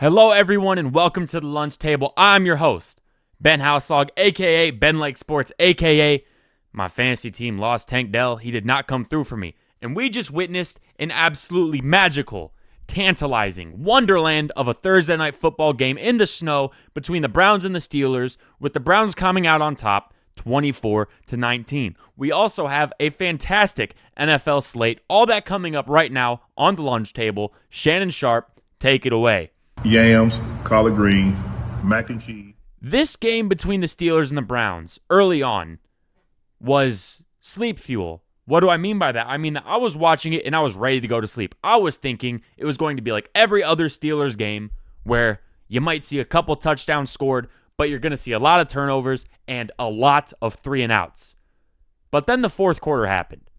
Hello, everyone, and welcome to the lunch table. I'm your host, Ben Houselog, a.k.a. Ben Lake Sports, a.k.a. my fantasy team lost Tank Dell. He did not come through for me. And we just witnessed an absolutely magical, tantalizing wonderland of a Thursday night football game in the snow between the Browns and the Steelers, with the Browns coming out on top 24-19. We also have a fantastic NFL slate. All that coming up right now on the lunch table. Shannon Sharp, take it away. Yams, collard greens, mac and cheese. This game between the Steelers and the Browns early on was sleep fuel. What do I mean by that? I mean that I was watching it and I was ready to go to sleep. I was thinking it was going to be like every other Steelers game where you might see a couple touchdowns scored, but you're going to see a lot of turnovers and a lot of 3-and-outs. But then the fourth quarter happened.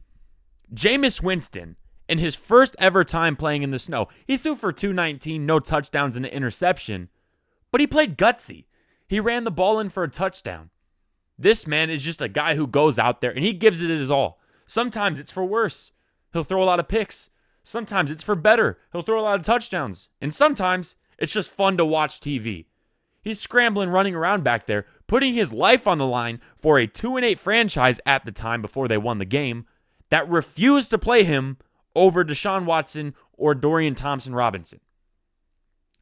Jameis Winston, in his first ever time playing in the snow, he threw for 219, no touchdowns and an interception, but he played gutsy. He ran the ball in for a touchdown. This man is just a guy who goes out there and he gives it his all. Sometimes it's for worse. He'll throw a lot of picks. Sometimes it's for better. He'll throw a lot of touchdowns. And sometimes it's just fun to watch TV. He's scrambling, running around back there, putting his life on the line for a 2-8 franchise at the time before they won the game that refused to play him over Deshaun Watson or Dorian Thompson-Robinson.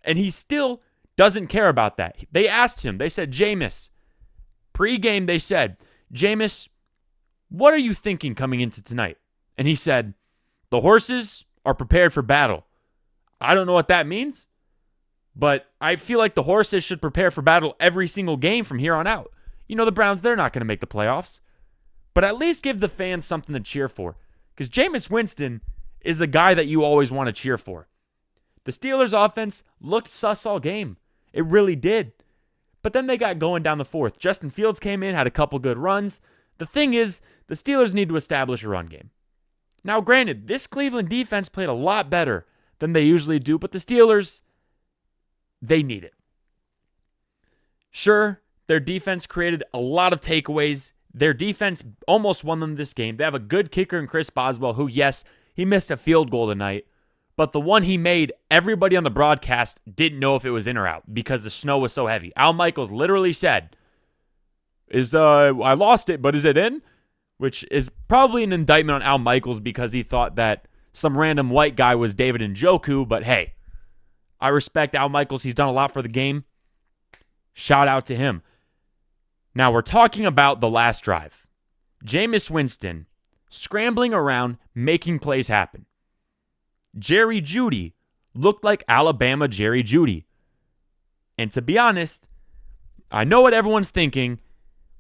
And he still doesn't care about that. They asked him, they said, Jameis, pre-game they said, Jameis, what are you thinking coming into tonight? And he said, the horses are prepared for battle. I don't know what that means, but I feel like the horses should prepare for battle every single game from here on out. You know, the Browns, they're not going to make the playoffs, but at least give the fans something to cheer for, because Jameis Winston is a guy that you always want to cheer for. The Steelers' offense looked sus all game. It really did. But then they got going down the fourth. Justin Fields came in, had a couple good runs. The thing is, the Steelers need to establish a run game. Now, granted, this Cleveland defense played a lot better than they usually do, but the Steelers, they need it. Sure, their defense created a lot of takeaways. Their defense almost won them this game. They have a good kicker in Chris Boswell, who, yes, he missed a field goal tonight, but the one he made, everybody on the broadcast didn't know if it was in or out because the snow was so heavy. Al Michaels literally said, I lost it, but is it in? Which is probably an indictment on Al Michaels because he thought that some random white guy was David Njoku, but hey, I respect Al Michaels. He's done a lot for the game. Shout out to him. Now we're talking about the last drive. Jameis Winston scrambling around, making plays happen. Jerry Jeudy looked like Alabama Jerry Jeudy. And to be honest, I know what everyone's thinking.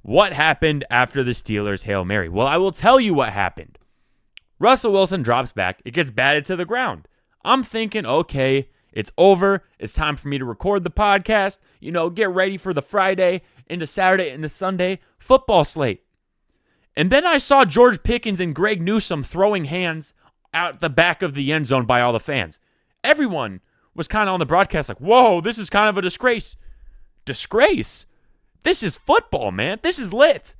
What happened after the Steelers' Hail Mary? Well, I will tell you what happened. Russell Wilson drops back. It gets batted to the ground. I'm thinking, okay, it's over. It's time for me to record the podcast. Get ready for the Friday into Saturday into Sunday football slate. And then I saw George Pickens and Greg Newsome throwing hands out the back of the end zone by all the fans. Everyone was kind of on the broadcast like, whoa, this is kind of a disgrace. Disgrace? This is football, man. This is lit.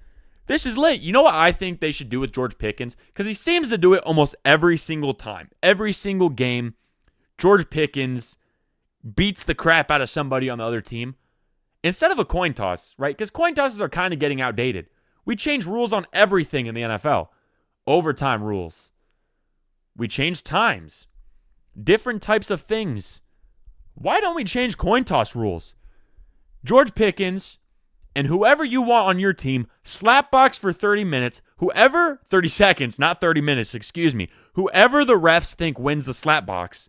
This is lit. You know what I think they should do with George Pickens? Because he seems to do it almost every single time. Every single game, George Pickens beats the crap out of somebody on the other team. Instead of a coin toss, right? Because coin tosses are kind of getting outdated. We change rules on everything in the NFL. Overtime rules. We change times. Different types of things. Why don't we change coin toss rules? George Pickens and whoever you want on your team, slapbox for 30 minutes. 30 seconds, not 30 minutes, excuse me. Whoever the refs think wins the slapbox,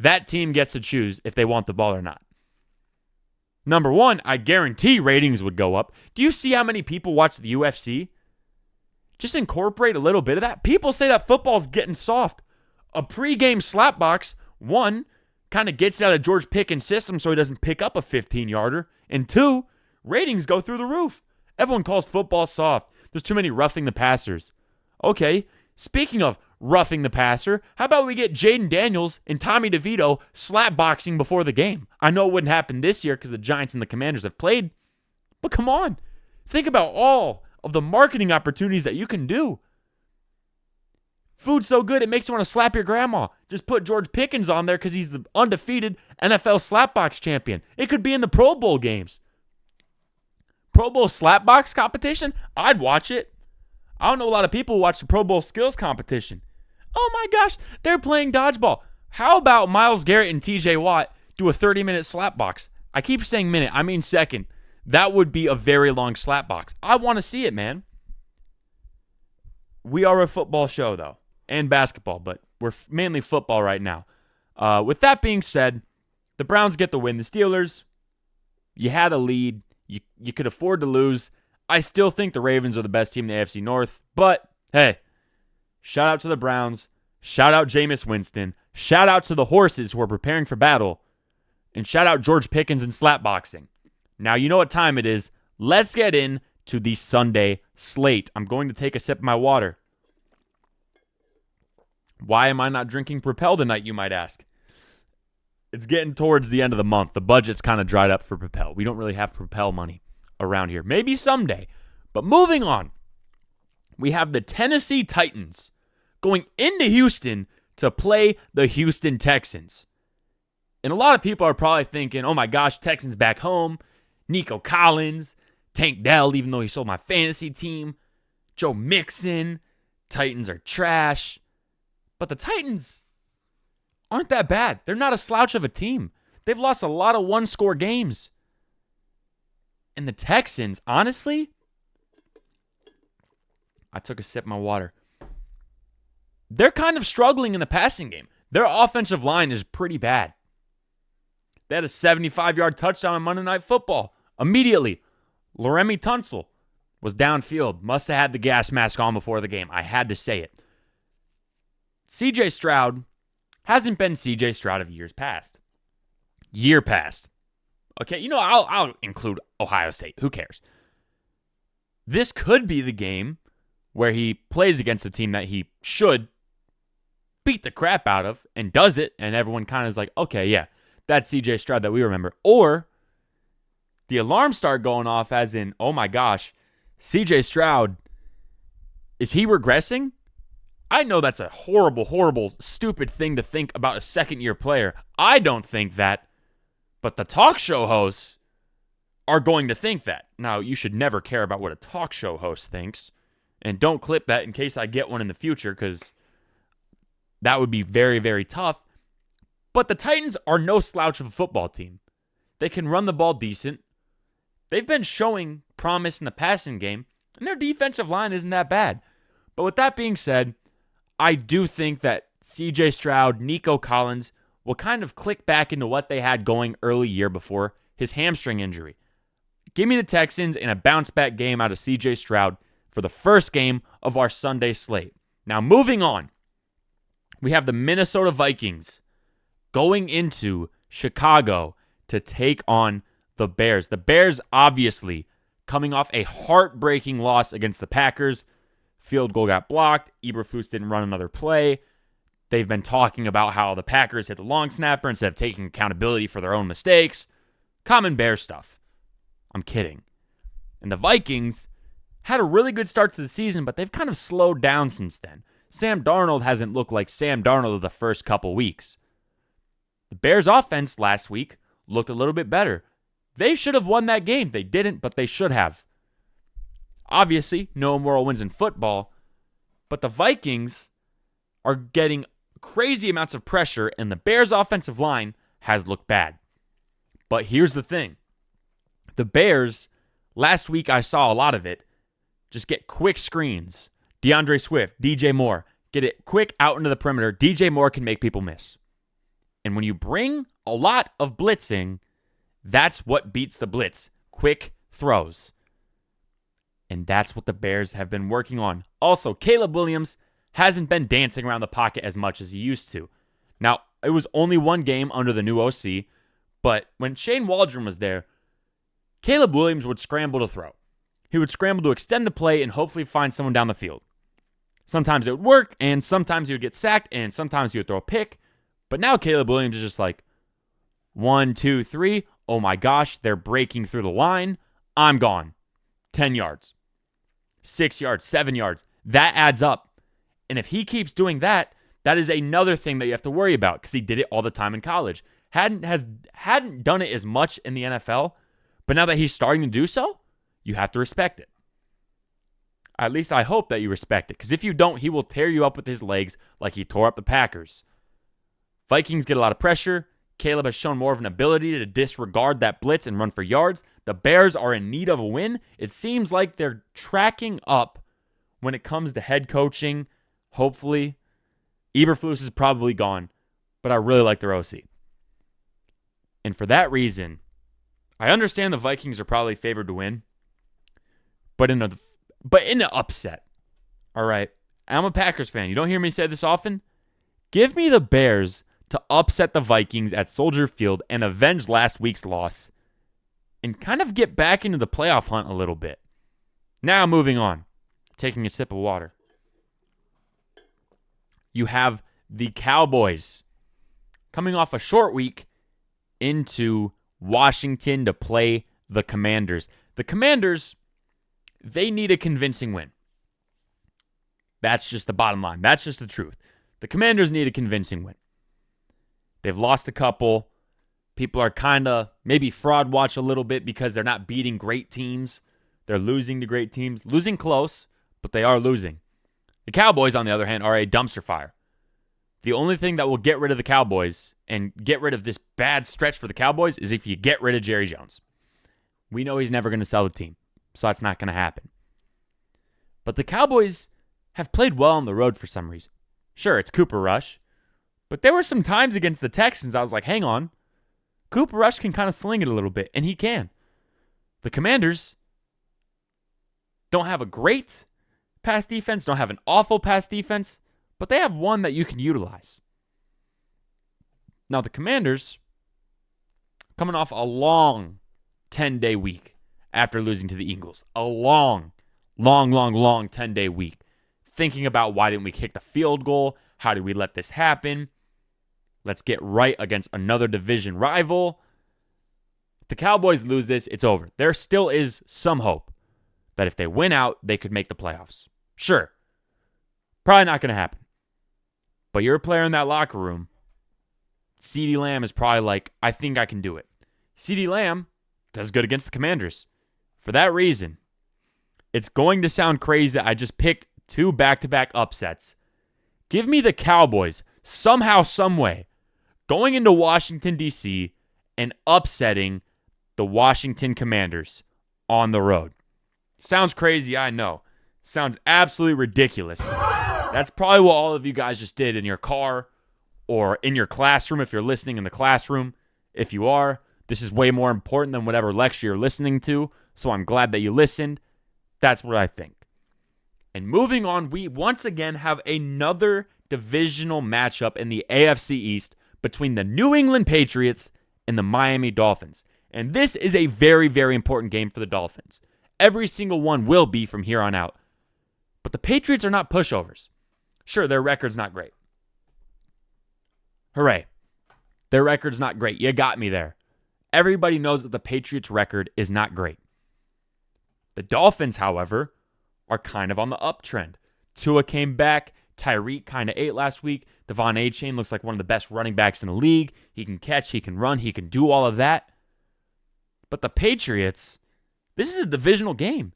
that team gets to choose if they want the ball or not. Number one, I guarantee ratings would go up. Do you see how many people watch the UFC? Just incorporate a little bit of that. People say that football's getting soft. A pregame slapbox, one, kind of gets out of George Pickens' system so he doesn't pick up a 15-yarder. And two, ratings go through the roof. Everyone calls football soft. There's too many roughing the passers. Okay, speaking of roughing the passer, how about we get Jaden Daniels and Tommy DeVito slapboxing before the game? I know it wouldn't happen this year because the Giants and the Commanders have played, but come on. Think about all of the marketing opportunities that you can do. Food's so good, it makes you want to slap your grandma. Just put George Pickens on there because he's the undefeated NFL slapbox champion. It could be in the Pro Bowl games. Pro Bowl slapbox competition? I'd watch it. I don't know a lot of people who watch the Pro Bowl skills competition. Oh my gosh, they're playing dodgeball. How about Myles Garrett and TJ Watt do a 30-minute slapbox? I keep saying minute, I mean second. That would be a very long slapbox. I want to see it, man. We are a football show, though, and basketball, but we're mainly football right now. With that being said, the Browns get the win. The Steelers, you had a lead. You could afford to lose. I still think the Ravens are the best team in the AFC North, but hey, shout out to the Browns. Shout out Jameis Winston. Shout out to the horses who are preparing for battle. And shout out George Pickens and slapboxing. Now, you know what time it is. Let's get into the Sunday slate. I'm going to take a sip of my water. Why am I not drinking Propel tonight, you might ask? It's getting towards the end of the month. The budget's kind of dried up for Propel. We don't really have Propel money around here. Maybe someday. But moving on, we have the Tennessee Titans going into Houston to play the Houston Texans. And a lot of people are probably thinking, oh my gosh, Texans back home. Nico Collins, Tank Dell, even though he sold my fantasy team. Joe Mixon. Titans are trash. But the Titans aren't that bad. They're not a slouch of a team. They've lost a lot of one-score games. And the Texans, honestly, I took a sip of my water. They're kind of struggling in the passing game. Their offensive line is pretty bad. They had a 75-yard touchdown on Monday Night Football. Immediately, Laramie Tunsil was downfield. Must have had the gas mask on before the game. I had to say it. C.J. Stroud hasn't been C.J. Stroud of years past. Year past. Okay, you know, I'll include Ohio State. Who cares? This could be the game where he plays against a team that he should beat the crap out of and does it, and everyone kind of is like, okay, yeah, that's C.J. Stroud that we remember. Or the alarms start going off as in, oh my gosh, C.J. Stroud, is he regressing? I know that's a horrible, horrible, stupid thing to think about a second-year player. I don't think that, but the talk show hosts are going to think that. Now, you should never care about what a talk show host thinks, and don't clip that in case I get one in the future, because that would be very, very tough. But the Titans are no slouch of a football team. They can run the ball decent. They've been showing promise in the passing game, and their defensive line isn't that bad. But with that being said, I do think that C.J. Stroud, Nico Collins will kind of click back into what they had going early year before his hamstring injury. Give me the Texans in a bounce-back game out of C.J. Stroud for the first game of our Sunday slate. Now, moving on, we have the Minnesota Vikings going into Chicago to take on the Bears. The Bears, obviously, coming off a heartbreaking loss against the Packers. Field goal got blocked. Eberflus didn't run another play. They've been talking about how the Packers hit the long snapper instead of taking accountability for their own mistakes. Common Bear stuff. I'm kidding. And the Vikings had a really good start to the season, but they've kind of slowed down since then. Sam Darnold hasn't looked like Sam Darnold of the first couple weeks. The Bears' offense last week looked a little bit better. They should have won that game. They didn't, but they should have. Obviously, no immoral wins in football, but the Vikings are getting crazy amounts of pressure, and the Bears' offensive line has looked bad. But here's the thing. The Bears, last week I saw a lot of it, just get quick screens. DeAndre Swift, DJ Moore, get it quick out into the perimeter. DJ Moore can make people miss. And when you bring a lot of blitzing, that's what beats the blitz. Quick throws. And that's what the Bears have been working on. Also, Caleb Williams hasn't been dancing around the pocket as much as he used to. Now, it was only one game under the new OC, but when Shane Waldron was there, Caleb Williams would scramble to throw. He would scramble to extend the play and hopefully find someone down the field. Sometimes it would work, and sometimes he would get sacked, and sometimes he would throw a pick. But now Caleb Williams is just like, 1, 2, 3. Oh my gosh, they're breaking through the line. I'm gone. 10 yards. 6 yards, 7 yards. That adds up. And if he keeps doing that, that is another thing that you have to worry about because he did it all the time in college. Hadn't done it as much in the NFL, but now that he's starting to do so, you have to respect it. At least I hope that you respect it, because if you don't, he will tear you up with his legs like he tore up the Packers. Vikings get a lot of pressure. Caleb has shown more of an ability to disregard that blitz and run for yards. The Bears are in need of a win. It seems like they're tracking up when it comes to head coaching. Hopefully, Eberflus is probably gone, but I really like their OC. And for that reason, I understand the Vikings are probably favored to win, but in an upset. All right, I'm a Packers fan. You don't hear me say this often. Give me the Bears to upset the Vikings at Soldier Field and avenge last week's loss and kind of get back into the playoff hunt a little bit. Now moving on, taking a sip of water. You have the Cowboys coming off a short week into Washington to play the Commanders. The Commanders, they need a convincing win. That's just the bottom line. That's just the truth. The Commanders need a convincing win. They've lost a couple. People are kind of maybe fraud watch a little bit because they're not beating great teams. They're losing to great teams. Losing close, but they are losing. The Cowboys, on the other hand, are a dumpster fire. The only thing that will get rid of the Cowboys and get rid of this bad stretch for the Cowboys is if you get rid of Jerry Jones. We know he's never going to sell the team, so that's not going to happen. But the Cowboys have played well on the road for some reason. Sure, it's Cooper Rush, but there were some times against the Texans I was like, hang on. Cooper Rush can kind of sling it a little bit, and he can. The Commanders don't have a great pass defense, don't have an awful pass defense, but they have one that you can utilize. Now, the Commanders, coming off a long 10-day week after losing to the Eagles. A long 10-day week. Thinking about why didn't we kick the field goal? How did we let this happen? Let's get right against another division rival. If the Cowboys lose this, it's over. There still is some hope that if they win out, they could make the playoffs. Sure. Probably not going to happen. But you're a player in that locker room. CeeDee Lamb is probably like, I think I can do it. CeeDee Lamb does good against the Commanders. For that reason, it's going to sound crazy that I just picked 2 back-to-back upsets. Give me the Cowboys somehow, some way, going into Washington, D.C., and upsetting the Washington Commanders on the road. Sounds crazy, I know. Sounds absolutely ridiculous. That's probably what all of you guys just did in your car or in your classroom if you're listening in the classroom. If you are, this is way more important than whatever lecture you're listening to, so I'm glad that you listened. That's what I think. And moving on, we once again have another divisional matchup in the AFC East between the New England Patriots and the Miami Dolphins. And this is a very, very important game for the Dolphins. Every single one will be from here on out. But the Patriots are not pushovers. Sure, their record's not great. Hooray. Their record's not great. You got me there. Everybody knows that the Patriots' record is not great. The Dolphins, however, are kind of on the uptrend. Tua came back. Tyreek kind of ate last week. Devon Achane looks like one of the best running backs in the league. He can catch, he can run, he can do all of that. But the Patriots, this is a divisional game.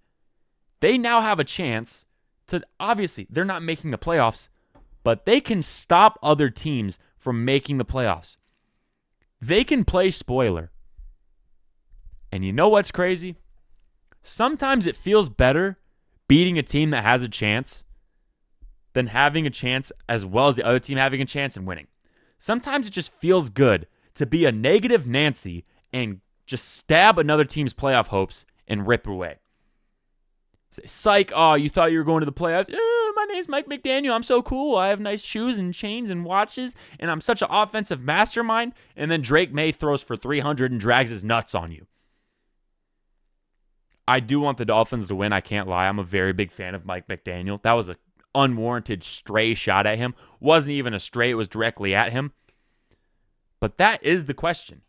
They now have a chance to, obviously, they're not making the playoffs, but they can stop other teams from making the playoffs. They can play spoiler. And you know what's crazy? Sometimes it feels better beating a team that has a chance than having a chance as well as the other team having a chance and winning. Sometimes it just feels good to be a negative Nancy and just stab another team's playoff hopes and rip away. Say, psych, oh, you thought you were going to the playoffs? My name's Mike McDaniel. I'm so cool. I have nice shoes and chains and watches, and I'm such an offensive mastermind. And then Drake May throws for 300 and drags his nuts on you. I do want the Dolphins to win. I can't lie. I'm a very big fan of Mike McDaniel. That was an unwarranted stray shot at him. Wasn't even a stray. It was directly at him. But that is the question.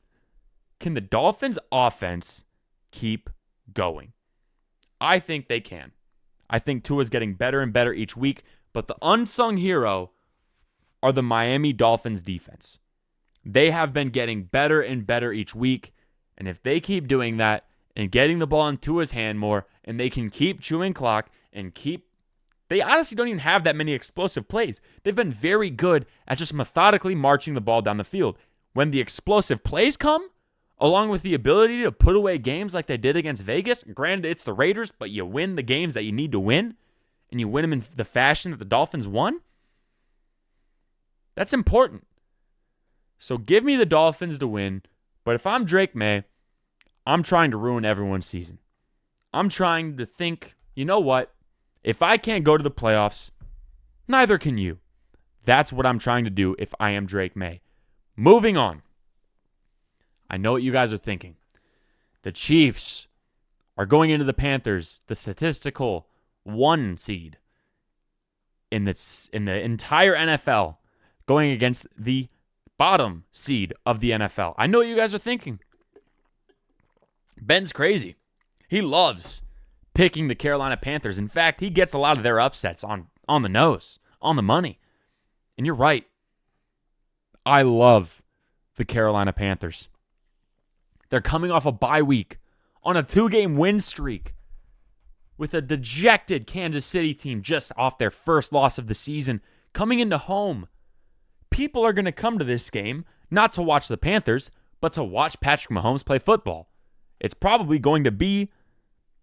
Can the Dolphins' offense keep going? I think they can. I think Tua's getting better and better each week. But the unsung hero are the Miami Dolphins defense. They have been getting better and better each week. And if they keep doing that and getting the ball into his hand more, and they can keep chewing clock and they honestly don't even have that many explosive plays. They've been very good at just methodically marching the ball down the field. When the explosive plays come, along with the ability to put away games like they did against Vegas, granted it's the Raiders, but you win the games that you need to win, and you win them in the fashion that the Dolphins won, that's important. So give me the Dolphins to win, but if I'm Drake May, I'm trying to ruin everyone's season. I'm trying to think, you know what? If I can't go to the playoffs, neither can you. That's what I'm trying to do if I am Drake May. Moving on. I know what you guys are thinking. The Chiefs are going into the Panthers, the statistical 1 seed in the entire NFL, going against the bottom seed of the NFL. I know what you guys are thinking. Ben's crazy. He loves picking the Carolina Panthers. In fact, he gets a lot of their upsets on the nose, on the money. And you're right. I love the Carolina Panthers. They're coming off a bye week on a 2-game win streak with a dejected Kansas City team just off their first loss of the season coming into home. People are going to come to this game not to watch the Panthers, but to watch Patrick Mahomes play football. It's probably going to be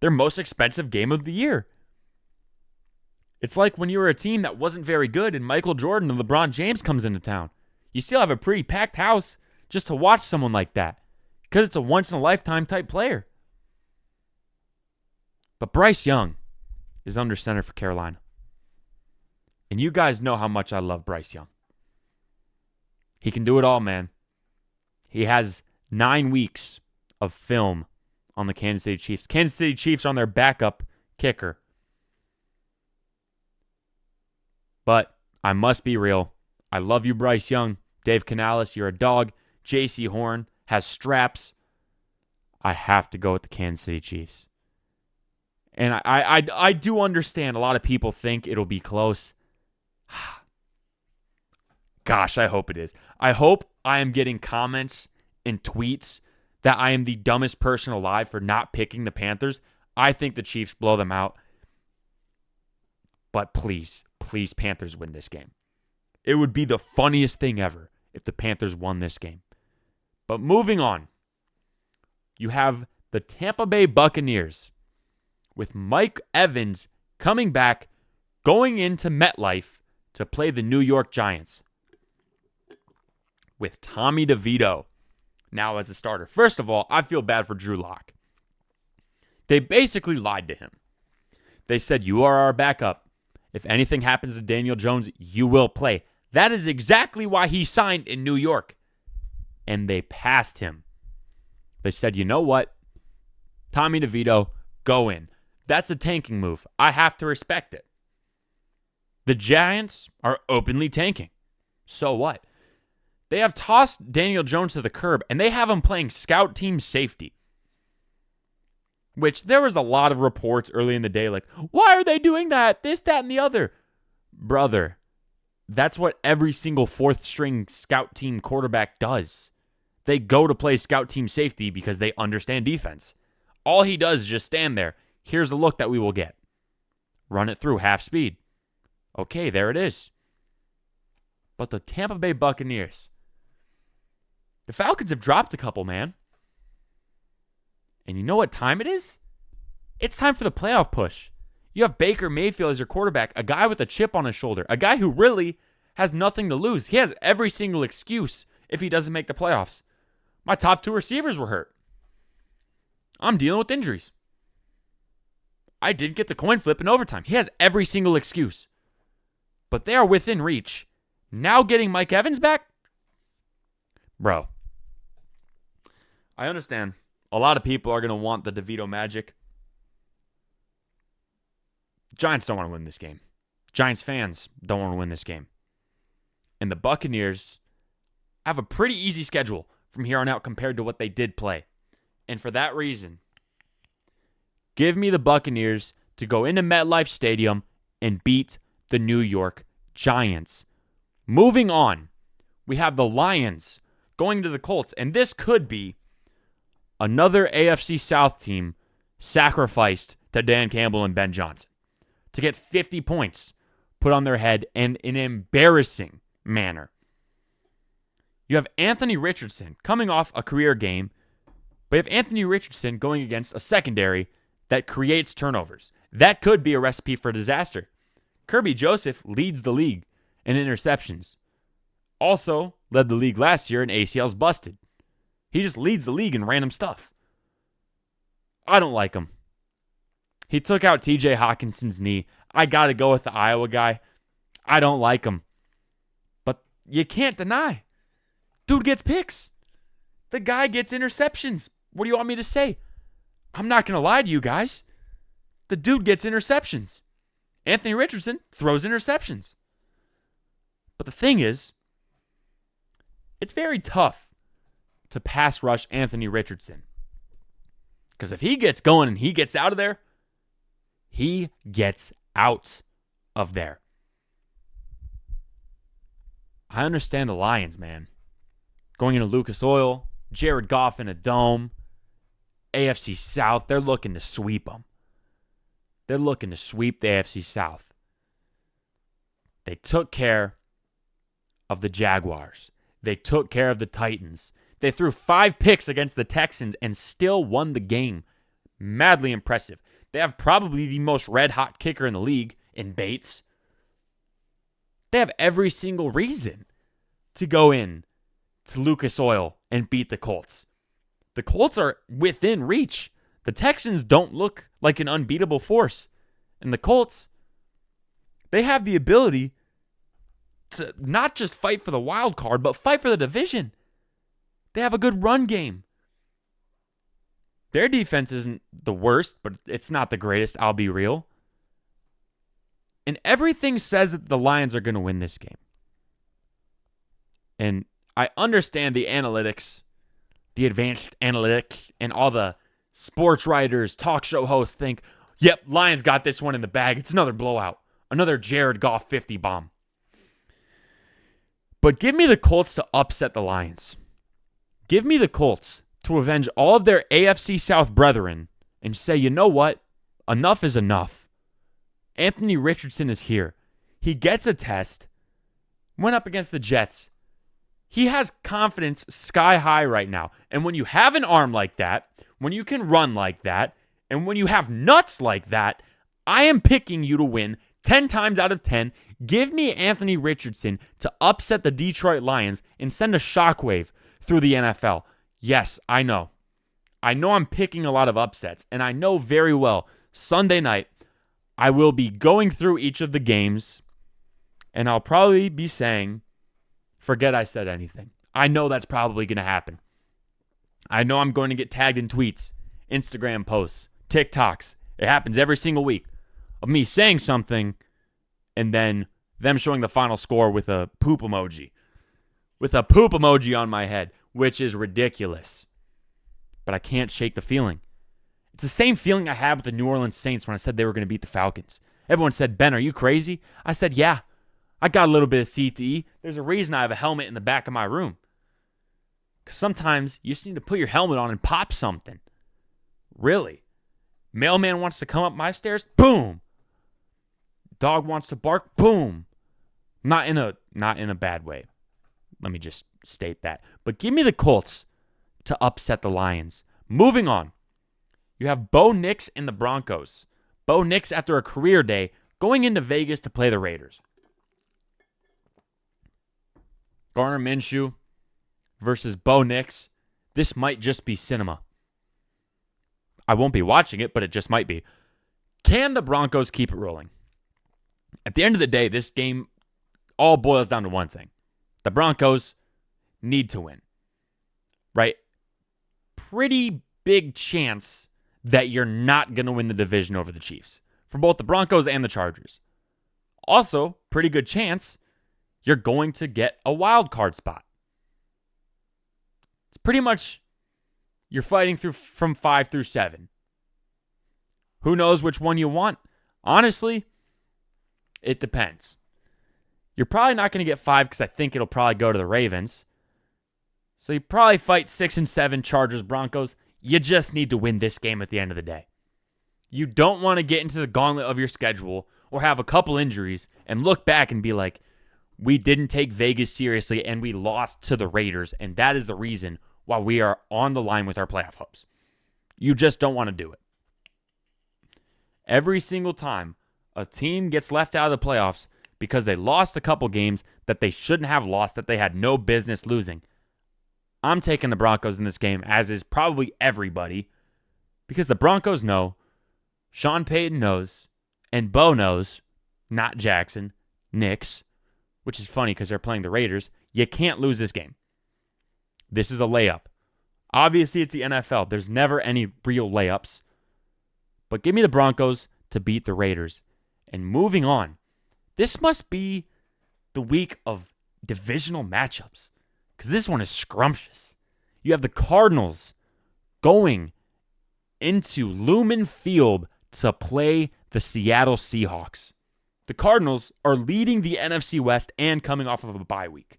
their most expensive game of the year. It's like when you were a team that wasn't very good and Michael Jordan and LeBron James comes into town. You still have a pretty packed house just to watch someone like that because it's a once-in-a-lifetime type player. But Bryce Young is under center for Carolina. And you guys know how much I love Bryce Young. He can do it all, man. He has 9 weeks of film on the Kansas City Chiefs. Kansas City Chiefs are on their backup kicker. But I must be real. I love you, Bryce Young. Dave Canales, you're a dog. J.C. Horn has straps. I have to go with the Kansas City Chiefs. And I do understand a lot of people think it'll be close. Gosh, I hope it is. I hope I am getting comments and tweets that I am the dumbest person alive for not picking the Panthers. I think the Chiefs blow them out. But please, please, Panthers win this game. It would be the funniest thing ever if the Panthers won this game. But moving on, you have the Tampa Bay Buccaneers with Mike Evans coming back, going into MetLife to play the New York Giants with Tommy DeVito now as a starter. First of all, I feel bad for Drew Lock. They basically lied to him. They said, you are our backup. If anything happens to Daniel Jones, you will play. That is exactly why he signed in New York. And they passed him. They said, you know what? Tommy DeVito, go in. That's a tanking move. I have to respect it. The Giants are openly tanking. So what? They have tossed Daniel Jones to the curb, and they have him playing scout team safety. Which there was a lot of reports early in the day like, why are they doing that? This, that, and the other. Brother, that's what every single fourth-string scout team quarterback does. They go to play scout team safety because they understand defense. All he does is just stand there. Here's the look that we will get. Run it through half speed. Okay, there it is. But the Tampa Bay Buccaneers, the Falcons have dropped a couple, man. And you know what time it is? It's time for the playoff push. You have Baker Mayfield as your quarterback, a guy with a chip on his shoulder, a guy who really has nothing to lose. He has every single excuse if he doesn't make the playoffs. My top 2 receivers were hurt. I'm dealing with injuries. I didn't get the coin flip in overtime. He has every single excuse. But they are within reach. Now getting Mike Evans back? Bro. I understand. A lot of people are going to want the DeVito magic. Giants don't want to win this game. Giants fans don't want to win this game. And the Buccaneers have a pretty easy schedule from here on out compared to what they did play. And for that reason, give me the Buccaneers to go into MetLife Stadium and beat the New York Giants. Moving on, we have the Lions going to the Colts, and this could be another AFC South team sacrificed to Dan Campbell and Ben Johnson to get 50 points put on their head in an embarrassing manner. You have Anthony Richardson coming off a career game, but you have Anthony Richardson going against a secondary that creates turnovers. That could be a recipe for disaster. Kirby Joseph leads the league in interceptions. Also led the league last year in ACLs busted. He just leads the league in random stuff. I don't like him. He took out TJ Hawkinson's knee. I got to go with the Iowa guy. I don't like him. But you can't deny. Dude gets picks. The guy gets interceptions. What do you want me to say? I'm not going to lie to you guys. The dude gets interceptions. Anthony Richardson throws interceptions. But the thing is, it's very tough to pass rush Anthony Richardson. Because if he gets going and he gets out of there, he gets out of there. I understand the Lions, man. Going into Lucas Oil, Jared Goff in a dome, AFC South, they're looking to sweep them. They're looking to sweep the AFC South. They took care of the Jaguars. They took care of the Titans. They threw 5 picks against the Texans and still won the game. Madly impressive. They have probably the most red-hot kicker in the league in Bates. They have every single reason to go in to Lucas Oil and beat the Colts. The Colts are within reach. The Texans don't look like an unbeatable force. And the Colts, they have the ability to not just fight for the wild card, but fight for the division. They have a good run game. Their defense isn't the worst, but it's not the greatest, I'll be real. And everything says that the Lions are going to win this game. And I understand the analytics, the advanced analytics, and all the sports writers, talk show hosts think, yep, Lions got this one in the bag. It's another blowout. Another Jared Goff 50 bomb. But give me the Colts to upset the Lions. Give me the Colts to avenge all of their AFC South brethren and say, you know what? Enough is enough. Anthony Richardson is here. He gets a test. Went up against the Jets. He has confidence sky high right now. And when you have an arm like that, when you can run like that, and when you have nuts like that, I am picking you to win 10 times out of 10. Give me Anthony Richardson to upset the Detroit Lions and send a shockwave through the NFL. Yes, I know. I know I'm picking a lot of upsets, and I know very well Sunday night I will be going through each of the games, and I'll probably be saying, forget I said anything. I know that's probably going to happen. I know I'm going to get tagged in tweets, Instagram posts, TikToks. It happens every single week of me saying something and then them showing the final score with a poop emoji. With a poop emoji on my head, which is ridiculous. But I can't shake the feeling. It's the same feeling I had with the New Orleans Saints when I said they were going to beat the Falcons. Everyone said, Ben, are you crazy? I said, yeah. I got a little bit of CTE. There's a reason I have a helmet in the back of my room. Because sometimes you just need to put your helmet on and pop something. Really. Mailman wants to come up my stairs? Boom. Dog wants to bark? Boom. Not in a bad way. Let me just state that. But give me the Colts to upset the Lions. Moving on. You have Bo Nix and the Broncos. Bo Nix, after a career day, going into Vegas to play the Raiders. Garner Minshew versus Bo Nix. This might just be cinema. I won't be watching it, but it just might be. Can the Broncos keep it rolling? At the end of the day, this game all boils down to one thing. The Broncos need to win. Right? Pretty big chance that you're not going to win the division over the Chiefs. For both the Broncos and the Chargers. Also, pretty good chance you're going to get a wild card spot. It's pretty much you're fighting through from 5 through 7. Who knows which one you want? Honestly, It depends. You're probably not going to get 5 because I think it'll probably go to the Ravens. So you probably fight 6 and 7 Chargers, Broncos. You just need to win this game at the end of the day. You don't want to get into the gauntlet of your schedule or have a couple injuries and look back and be like, we didn't take Vegas seriously and we lost to the Raiders, and that is the reason why we are on the line with our playoff hopes. You just don't want to do it. Every single time a team gets left out of the playoffs because they lost a couple games that they shouldn't have lost, that they had no business losing, I'm taking the Broncos in this game, as is probably everybody, because the Broncos know, Sean Payton knows, and Bo knows, not Jackson, Knicks, which is funny because they're playing the Raiders. You can't lose this game. This is a layup. Obviously, it's the NFL. There's never any real layups. But give me the Broncos to beat the Raiders. And moving on, this must be the week of divisional matchups, because this one is scrumptious. You have the Cardinals going into Lumen Field to play the Seattle Seahawks. The Cardinals are leading the NFC West and coming off of a bye week.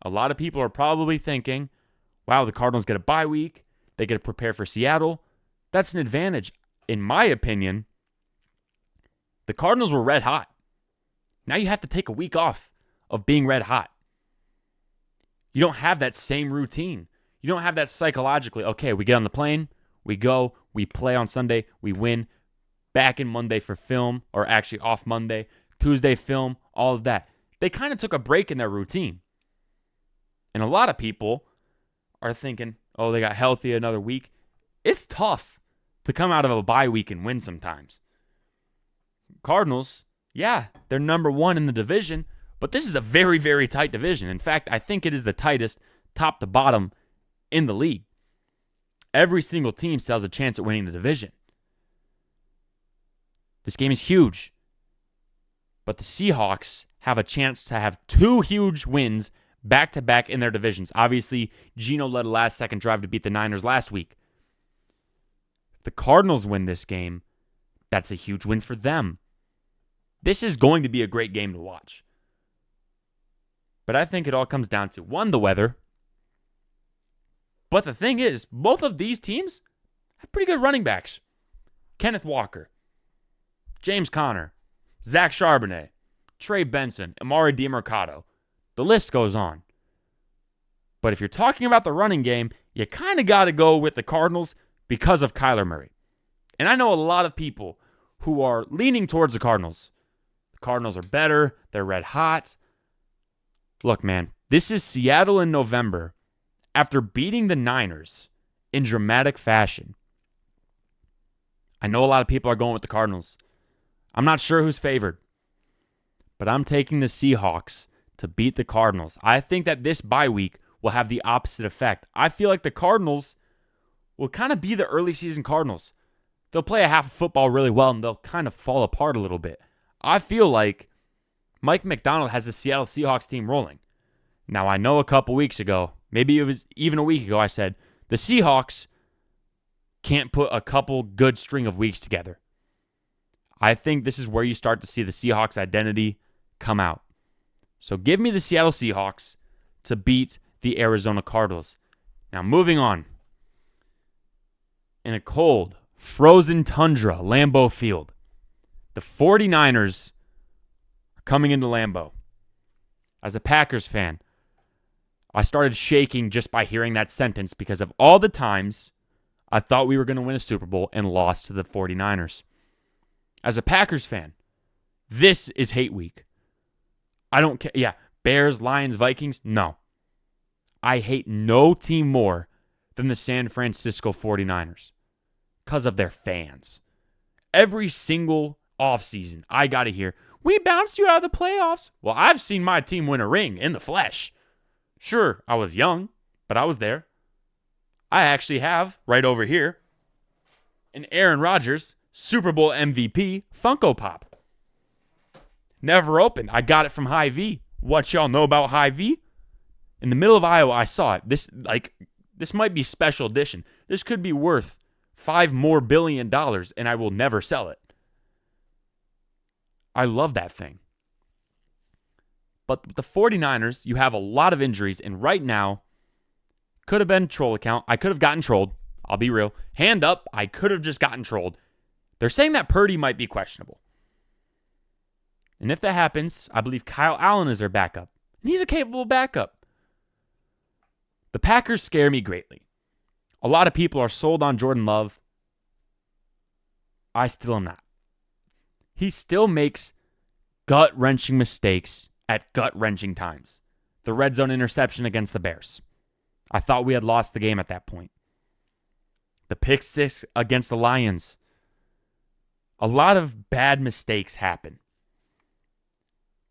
A lot of people are probably thinking, wow, the Cardinals get a bye week. They get to prepare for Seattle. That's an advantage. In my opinion, the Cardinals were red hot. Now you have to take a week off of being red hot. You don't have that same routine. You don't have that psychologically. Okay, we get on the plane, we go, we play on Sunday, we win, back in Monday for film, or actually off Monday, Tuesday film, all of that. They kind of took a break in their routine. And a lot of people are thinking, oh, they got healthy another week. It's tough to come out of a bye week and win sometimes. Cardinals, yeah, they're number 1 in the division, but this is a very, very tight division. In fact, I think it is the tightest top to bottom in the league. Every single team still has a chance at winning the division. This game is huge. But the Seahawks have a chance to have 2 huge wins back-to-back in their divisions. Obviously, Geno led a last-second drive to beat the Niners last week. If the Cardinals win this game, that's a huge win for them. This is going to be a great game to watch. But I think it all comes down to, 1, the weather. But the thing is, both of these teams have pretty good running backs. Kenneth Walker, James Conner, Zach Charbonnet, Trey Benson, Amari DiMercato. The list goes on. But if you're talking about the running game, you kind of got to go with the Cardinals because of Kyler Murray. And I know a lot of people who are leaning towards the Cardinals. The Cardinals are better. They're red hot. Look, man, this is Seattle in November after beating the Niners in dramatic fashion. I know a lot of people are going with the Cardinals. I'm not sure who's favored, but I'm taking the Seahawks to beat the Cardinals. I think that this bye week will have the opposite effect. I feel like the Cardinals will kind of be the early season Cardinals. They'll play a half of football really well, and they'll kind of fall apart a little bit. I feel like Mike McDonald has the Seattle Seahawks team rolling. Now, I know a couple weeks ago, maybe it was even a week ago, I said, the Seahawks can't put a couple good string of weeks together. I think this is where you start to see the Seahawks identity come out. So give me the Seattle Seahawks to beat the Arizona Cardinals. Now, moving on. In a cold, frozen tundra, Lambeau Field, the 49ers are coming into Lambeau. As a Packers fan, I started shaking just by hearing that sentence because of all the times I thought we were going to win a Super Bowl and lost to the 49ers. As a Packers fan, this is hate week. I don't care. Yeah, Bears, Lions, Vikings, no. I hate no team more than the San Francisco 49ers because of their fans. Every single offseason, I got to hear, we bounced you out of the playoffs. Well, I've seen my team win a ring in the flesh. Sure, I was young, but I was there. I actually have, right over here, an Aaron Rodgers Super Bowl MVP Funko Pop. Never opened. I got it from Hy-Vee. What y'all know about Hy-Vee? In the middle of Iowa, I saw it. This might be special edition. This could be worth $5 billion more, and I will never sell it. I love that thing. But with the 49ers, you have a lot of injuries, and right now, could have been troll account. I could have gotten trolled. I'll be real. Hand up, I could have just gotten trolled. They're saying that Purdy might be questionable. And if that happens, I believe Kyle Allen is their backup. And he's a capable backup. The Packers scare me greatly. A lot of people are sold on Jordan Love. I still am not. He still makes gut-wrenching mistakes at gut-wrenching times. The red zone interception against the Bears. I thought we had lost the game at that point. The pick six against the Lions. A lot of bad mistakes happen.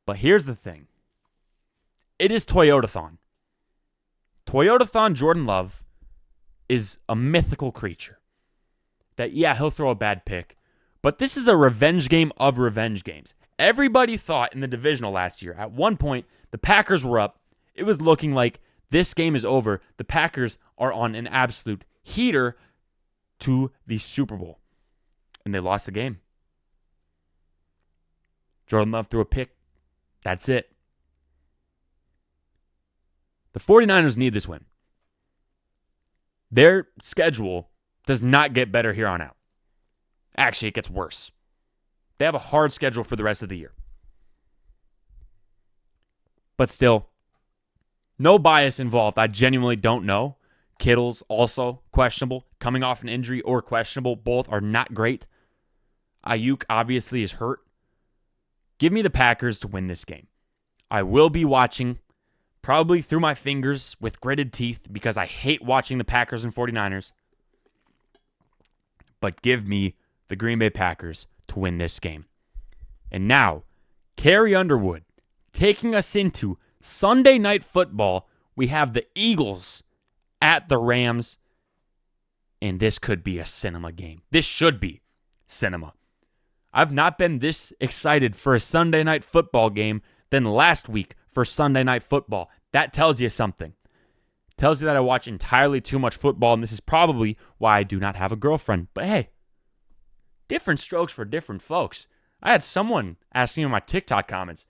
But here's the thing. It is Toyotathon. Toyotathon Jordan Love is a mythical creature. That, yeah, he'll throw a bad pick. But this is a revenge game of revenge games. Everybody thought in the divisional last year, at one point, the Packers were up. It was looking like this game is over. The Packers are on an absolute heater to the Super Bowl. And they lost the game. Jordan Love threw a pick. That's it. The 49ers need this win. Their schedule does not get better here on out. Actually, it gets worse. They have a hard schedule for the rest of the year. But still, no bias involved. I genuinely don't know. Kittle's also questionable. Coming off an injury or questionable. Both are not great. Ayuk obviously is hurt. Give me the Packers to win this game. I will be watching probably through my fingers with gritted teeth because I hate watching the Packers and 49ers. But give me the Green Bay Packers to win this game. And now, Carrie Underwood taking us into Sunday Night Football. We have the Eagles at the Rams. And this could be a cinema game. This should be cinema. I've not been this excited for a Sunday Night Football game than last week for Sunday Night Football. That tells you something. It tells you that I watch entirely too much football, and this is probably why I do not have a girlfriend. But hey, different strokes for different folks. I had someone asking me in my TikTok comments,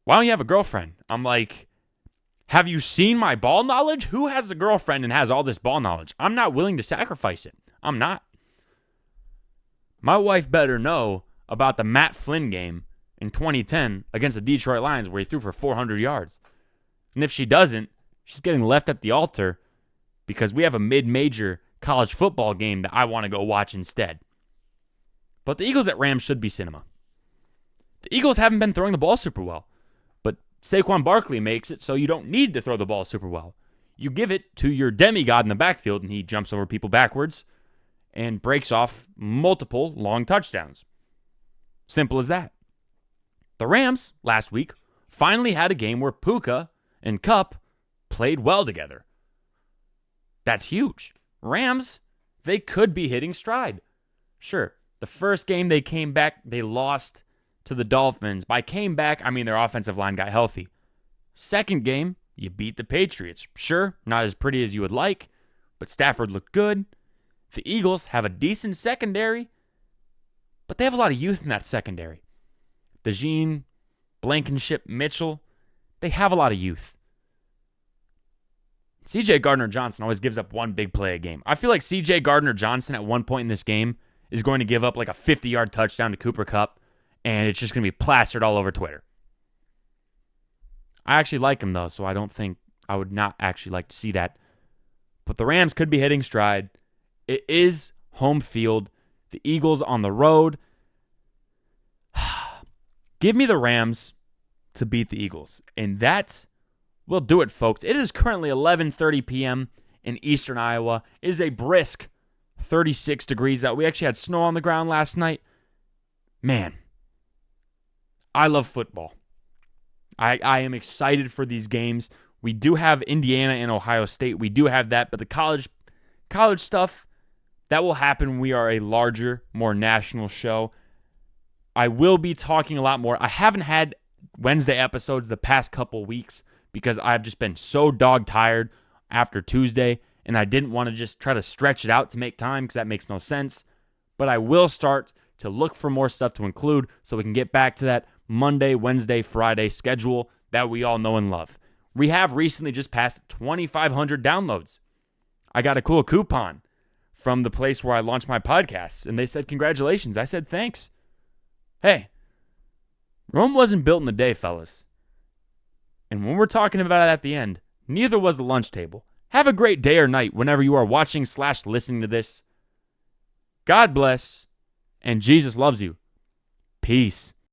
why don't you have a girlfriend? I'm like, have you seen my ball knowledge? Who has a girlfriend and has all this ball knowledge? I'm not willing to sacrifice it. I'm not. My wife better know about the Matt Flynn game in 2010 against the Detroit Lions where he threw for 400 yards. And if she doesn't, she's getting left at the altar because we have a mid-major college football game that I want to go watch instead. But the Eagles at Rams should be cinema. The Eagles haven't been throwing the ball super well, but Saquon Barkley makes it so you don't need to throw the ball super well. You give it to your demigod in the backfield, and he jumps over people backwards and breaks off multiple long touchdowns. Simple as that. The Rams, last week, finally had a game where Puka and Kupp played well together. That's huge. Rams, they could be hitting stride. Sure, the first game they came back, they lost to the Dolphins. By came back, I mean their offensive line got healthy. Second game, you beat the Patriots. Sure, not as pretty as you would like, but Stafford looked good. The Eagles have a decent secondary, but they have a lot of youth in that secondary. DeJean, Blankenship, Mitchell, they have a lot of youth. C.J. Gardner-Johnson always gives up one big play a game. I feel like C.J. Gardner-Johnson at one point in this game is going to give up like a 50-yard touchdown to Cooper Kupp, and it's just going to be plastered all over Twitter. I actually like him, though, so I would not actually like to see that. But the Rams could be hitting stride. It is home field. The Eagles on the road. Give me the Rams to beat the Eagles. And that will do it, folks. It is currently 11:30 p.m. in eastern Iowa. It is a brisk 36 degrees out. We actually had snow on the ground last night. Man, I love football. I am excited for these games. We do have Indiana and Ohio State. We do have that, but the college stuff, that will happen when we are a larger, more national show. I will be talking a lot more. I haven't had Wednesday episodes the past couple weeks because I've just been so dog tired after Tuesday, and I didn't want to just try to stretch it out to make time because that makes no sense. But I will start to look for more stuff to include so we can get back to that. Monday, Wednesday, Friday schedule that we all know and love. We have recently just passed 2,500 downloads. I got a cool coupon from the place where I launched my podcasts, and they said, congratulations. I said, thanks. Hey, Rome wasn't built in a day, fellas. And when we're talking about it at the end, neither was the lunch table. Have a great day or night whenever you are watching/listening to this. God bless, and Jesus loves you. Peace.